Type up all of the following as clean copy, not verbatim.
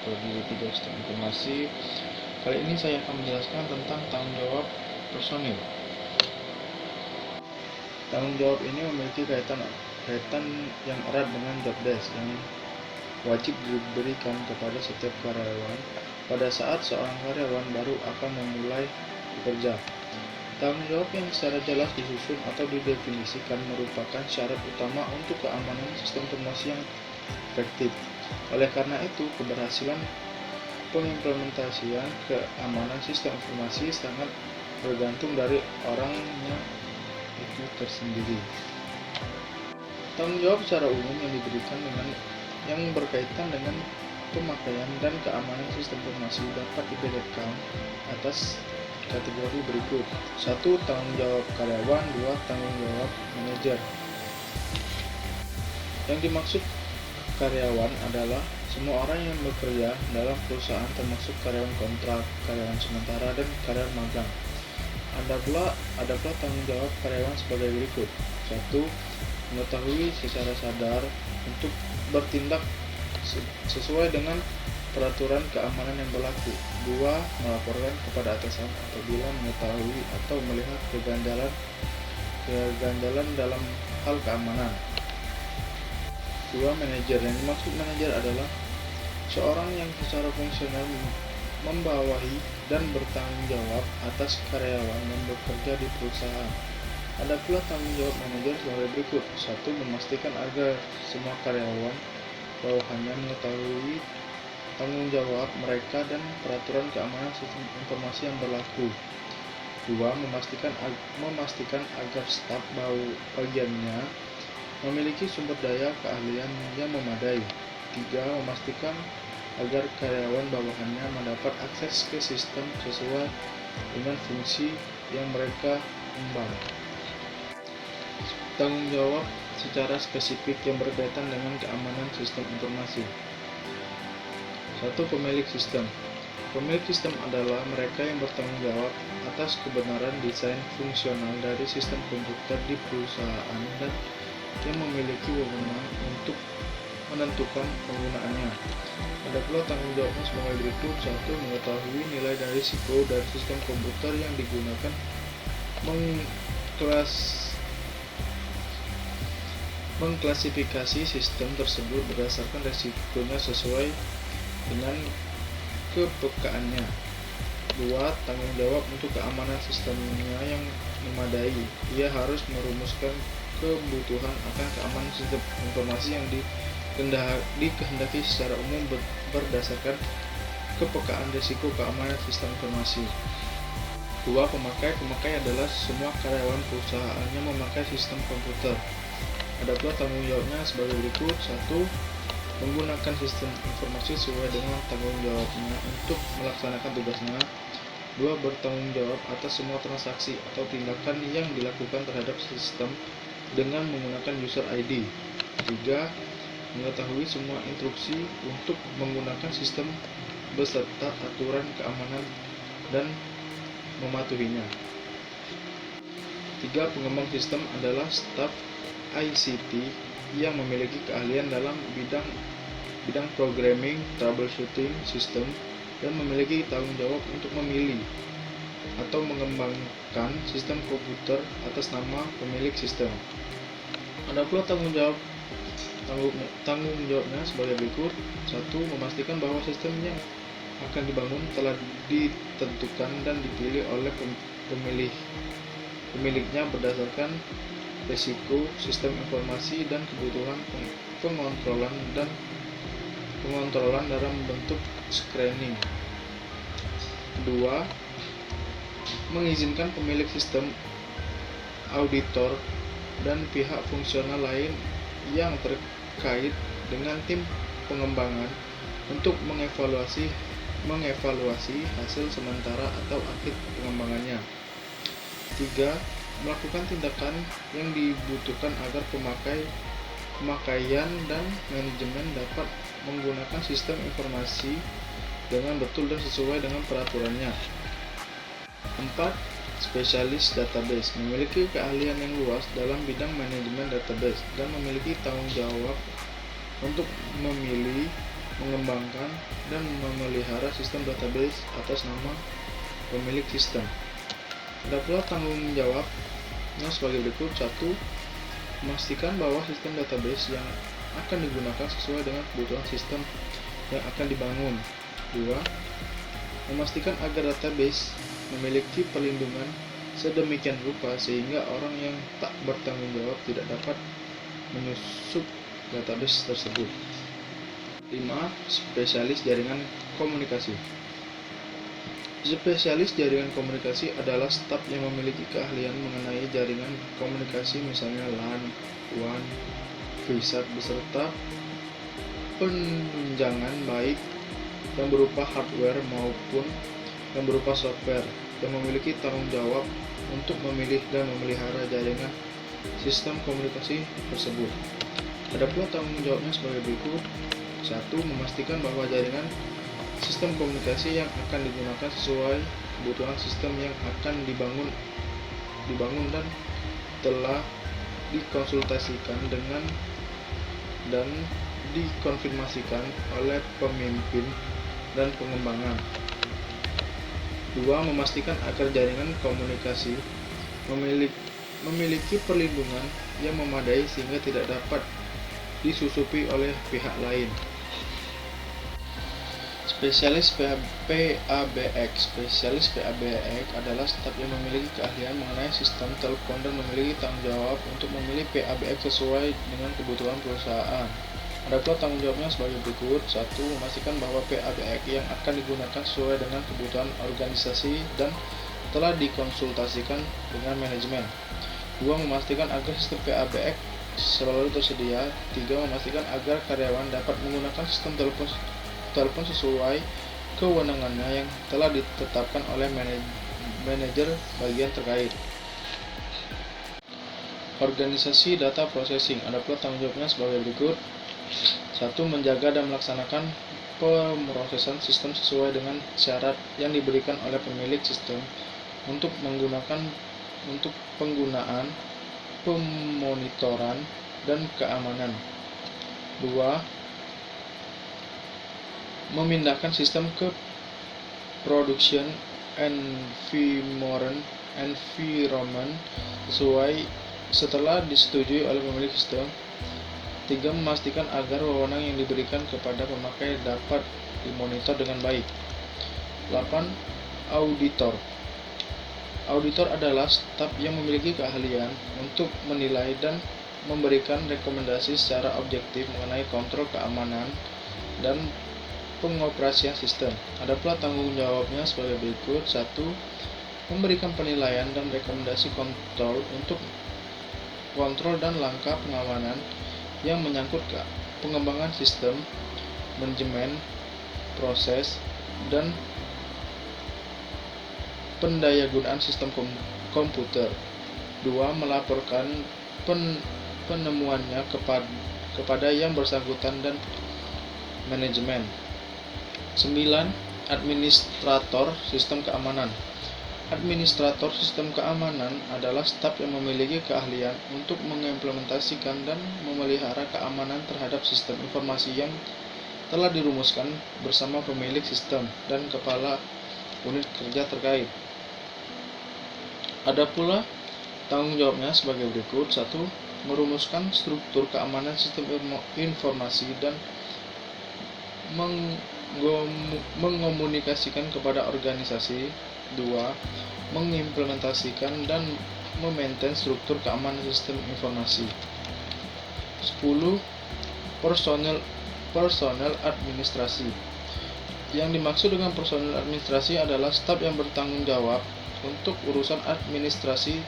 Prodi 3 Sistem Informasi. Kali ini saya akan menjelaskan tentang tanggung jawab personil. Tanggung jawab ini memiliki kaitan yang erat dengan job desk yang wajib diberikan kepada setiap karyawan pada saat seorang karyawan baru akan memulai bekerja. Tanggung jawab yang secara jelas disusun atau didefinisikan merupakan syarat utama untuk keamanan sistem informasi yang efektif. Oleh karena itu, keberhasilan pengimplementasian keamanan sistem informasi sangat bergantung dari orangnya itu tersendiri. Tanggung jawab secara umum yang berkaitan dengan pemakaian dan keamanan sistem informasi dapat dibedakan atas kategori berikut. 1. Tanggung jawab karyawan. 2. Tanggung jawab manajer. Yang dimaksud karyawan adalah semua orang yang bekerja dalam perusahaan termasuk karyawan kontrak, karyawan sementara, dan karyawan magang. Ada pula tanggung jawab karyawan sebagai berikut. 1. Mengetahui secara sadar untuk bertindak sesuai dengan peraturan keamanan yang berlaku. 2. Melaporkan kepada atasan apabila mengetahui atau melihat kegagalan dalam hal keamanan. 2. Manajer. Yang dimaksud manajer adalah seorang yang secara fungsional membawahi dan bertanggung jawab atas karyawan yang bekerja di perusahaan. Ada pula tanggung jawab manajer sebagai berikut. 1. Memastikan agar semua karyawan bawahannya mengetahui tanggung jawab mereka dan peraturan keamanan sistem informasi yang berlaku. 2. Memastikan agar staf bagiannya memiliki sumber daya keahlian yang memadai. 3. Memastikan agar karyawan bawahannya mendapat akses ke sistem sesuai dengan fungsi yang mereka emban. Tanggung jawab secara spesifik yang berkaitan dengan keamanan sistem informasi. 1. Pemilik sistem. Pemilik sistem adalah mereka yang bertanggung jawab atas kebenaran desain fungsional dari sistem komputer di perusahaan dan yang memiliki wewenang untuk menentukan penggunaannya. Ada pula tanggung jawabnya sebagai berikut. 1. Mengetahui nilai dan risiko dari sistem komputer yang digunakan, mengklasifikasi sistem tersebut berdasarkan risikonya sesuai dengan kepekaannya. 2. Tanggung jawab untuk keamanan sistemnya yang memadai. Ia harus merumuskan kebutuhan akan keamanan sistem informasi yang dikehendaki secara umum berdasarkan kepekaan risiko keamanan sistem informasi. 2. Pemakai adalah semua karyawan perusahaan yang memakai sistem komputer. Ada pula tanggung jawabnya sebagai berikut. 1. Menggunakan sistem informasi sesuai dengan tanggung jawabnya untuk melaksanakan tugasnya. 2. Bertanggung jawab atas semua transaksi atau tindakan yang dilakukan terhadap sistem dengan menggunakan user ID. 3. Mengetahui semua instruksi untuk menggunakan sistem beserta aturan keamanan dan mematuhinya. 3. Pengembang sistem adalah staf ICT yang memiliki keahlian dalam bidang programming, troubleshooting sistem, dan memiliki tanggung jawab untuk memilih atau mengembangkan sistem komputer atas nama pemilik sistem. Ada pula tanggung jawabnya sebagai berikut. 1. Memastikan bahwa sistem yang akan dibangun telah ditentukan dan dipilih oleh pemiliknya berdasarkan risiko sistem informasi dan kebutuhan pengontrolan dalam bentuk screening. 2. Mengizinkan pemilik sistem, auditor, dan pihak fungsional lain yang terkait dengan tim pengembangan untuk mengevaluasi hasil sementara atau akhir pengembangannya. 3. Melakukan tindakan yang dibutuhkan agar pemakaian dan manajemen dapat menggunakan sistem informasi dengan betul dan sesuai dengan peraturannya. 4. Spesialis database memiliki keahlian yang luas dalam bidang manajemen database dan memiliki tanggung jawab untuk memilih, mengembangkan, dan memelihara sistem database atas nama pemilik sistem. Ada pula tanggung jawabnya sebagai berikut. 1. Memastikan bahwa sistem database yang akan digunakan sesuai dengan kebutuhan sistem yang akan dibangun. 2. Memastikan agar database memiliki perlindungan sedemikian rupa sehingga orang yang tak bertanggung jawab tidak dapat menyusup database tersebut. 5. Spesialis jaringan komunikasi. Spesialis jaringan komunikasi adalah staf yang memiliki keahlian mengenai jaringan komunikasi, misalnya LAN, WAN, VSAT, beserta penunjangan baik yang berupa hardware maupun yang berupa software, yang memiliki tanggung jawab untuk memilih dan memelihara jaringan sistem komunikasi tersebut. Ada pula tanggung jawabnya sebagai berikut. 1. Memastikan bahwa jaringan sistem komunikasi yang akan digunakan sesuai kebutuhan sistem yang akan dibangun dan telah dikonsultasikan dengan dan dikonfirmasikan oleh pemimpin dan pengembangan. 2. Memastikan agar jaringan komunikasi memiliki perlindungan yang memadai sehingga tidak dapat disusupi oleh pihak lain. Spesialis PABX. Spesialis PABX adalah staf yang memiliki keahlian mengenai sistem telepon dan memiliki tanggung jawab untuk memilih PABX sesuai dengan kebutuhan perusahaan. Ada pula tanggung jawabnya sebagai berikut. 1. Memastikan bahwa PABX yang akan digunakan sesuai dengan kebutuhan organisasi dan telah dikonsultasikan dengan manajemen. 2. Memastikan agar sistem PABX selalu tersedia. 3. Memastikan agar karyawan dapat menggunakan sistem telepon sesuai kewenangannya yang telah ditetapkan oleh manajer bagian terkait. Organisasi data processing. Ada pula tanggung jawabnya sebagai berikut. 1. Menjaga dan melaksanakan pemrosesan sistem sesuai dengan syarat yang diberikan oleh pemilik sistem untuk penggunaan, pemonitoran, dan keamanan. 2. Memindahkan sistem ke production environment setelah disetujui oleh pemilik sistem. 3. Memastikan agar wewenang yang diberikan kepada pemakai dapat dimonitor dengan baik. 8. Auditor. Auditor adalah staf yang memiliki keahlian untuk menilai dan memberikan rekomendasi secara objektif mengenai kontrol keamanan dan pengoperasian sistem. Ada pula tanggung jawabnya sebagai berikut. 1. Memberikan penilaian dan rekomendasi kontrol untuk kontrol dan langkah pengamanan yang menyangkut pengembangan sistem, manajemen, proses, dan pendayagunaan sistem komputer. 2. Melaporkan penemuannya kepada yang bersangkutan dan manajemen. 9. Administrator sistem keamanan. Administrator sistem keamanan adalah staf yang memiliki keahlian untuk mengimplementasikan dan memelihara keamanan terhadap sistem informasi yang telah dirumuskan bersama pemilik sistem dan kepala unit kerja terkait. Ada pula tanggung jawabnya sebagai berikut. 1. Merumuskan struktur keamanan sistem informasi dan mengomunikasikan kepada organisasi. 2. Mengimplementasikan dan memaintain struktur keamanan sistem informasi. 10. Personel administrasi. Yang dimaksud dengan personel administrasi adalah staf yang bertanggung jawab untuk urusan administrasi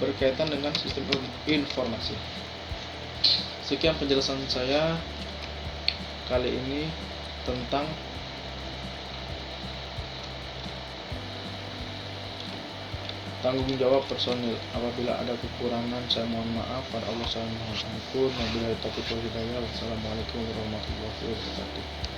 berkaitan dengan sistem informasi. Sekian penjelasan saya kali ini tentang tanggung jawab personil. Apabila ada kekurangan, saya mohon maaf. Pada Allah saya mohon ampun. Wabillahi taufiq wal hidayah. Wassalamualaikum warahmatullahi wabarakatuh.